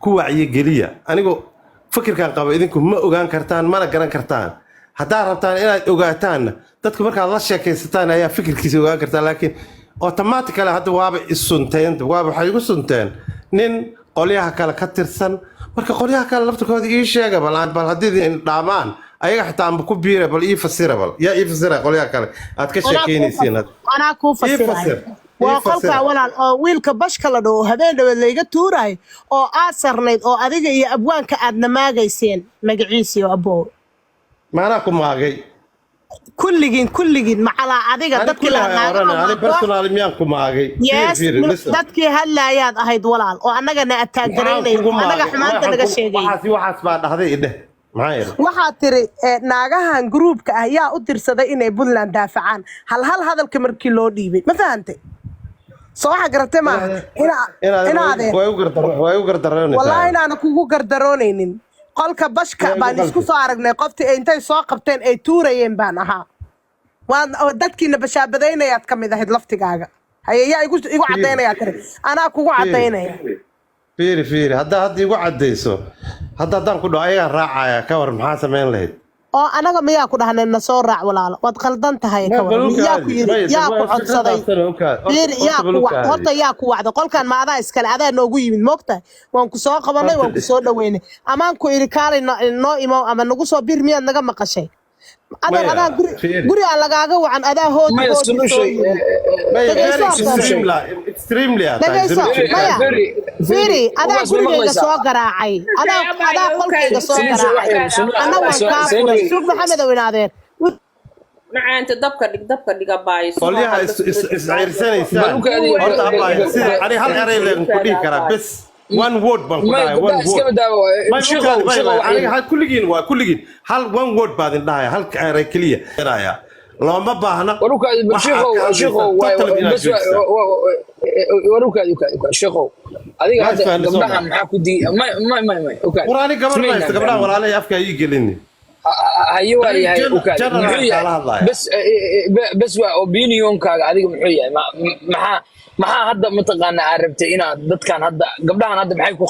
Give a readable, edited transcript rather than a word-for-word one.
ku wacyigeliya anigu fikirkan qaba idinku ma ogaan kartaan mana garan kartaan haddaa rabtaan inaad ogaataan dadku markaad la sheekaysataan ayaa fikirkiisa ogaan kartaan laakiin automatically hadda waaba isunteen waaba waxay igu sunteen nin qolyaha kale ka tirsan marka qolyaha kale laftirkooda ii sheega bal haddii dhaamaan ayaga xitaa amba ku biira bal ii fasira bal yaa ii fasira qolyaha kale aad ka sheekeynaysiin anaa kuu fasiraya waa qolka walaal oo wiilka bashka la dhaho habeen dhaweed layga tuuray oo aad sarnayd oo adiga iyo abwaanka aad namaagayseen magaciisii oo aboo maanaa ku maagay kulligiin macalaa adiga dadkii la personal miyaan ku maagay dadkii hadlaayaad ahayd walaal oo annagana ataagaraynay annaga xumaanta naga sheegay waxaas baa dhahday idheh waxaad tiri naagahan gruubka ah yaa u dirsaday inay Puntland daafacaan hal hadalka markii loo dhiibay ma fahantay soo waxa garatay ma way u gardaroonaysaa wallahi inaana kugu gardaroonaynin qolka bashka baan isku soo aragnay qoftii intay soo qabteen ay tuurayeen baan ahaa waa dadkiina bashaabadaynayaad ka mid ahayd laftigaaga hayeeyaa igu cadaynayaa tiri anaa kugu cadaynaya fiiri hadda igu cadayso haddaan ku dhaho ayagaan raacaya ka war maxaa samayn lahayd oo anaga miyaa ku dhahnay na soo raac walaalo waad qaldan tahay ka war yaa ku yiri yaa ku codsaday horta yaa ku wacday qolkan ma adaa iskale adaa noogu yimid moogtahay waan ku soo qabanay waan ku soo dhaweynay amaan ku iri kaalay noo imo ama nagu soo bir miyaad naga maqashay adaa guri aan lagaaga wacan adaa fiiri adaa gurigayga soo garaacay adaa qolkayga soo garaacay anna waan kaa furay suuq maxamed oo inaadeen macaanta dabka dhiga baayso qolyaha isciirsanaysaan horta abaayo sida ani hal eray leen ku dhihi karaa bes one word baan ku dhahay one word kulligiin hal one word baad indhahay hal eray keliya eraya looma baahna sheekhow adiga hadda gabdhahan maxaa ku dii quraani gabdhaha walaalay afka ii gelini hayo waayahay bes waa opinionkaaga adiga muxuu yahay maxaa hadda mataqaana aad rabtay inaad dadkan hadda gabdhahan hadda maxay ku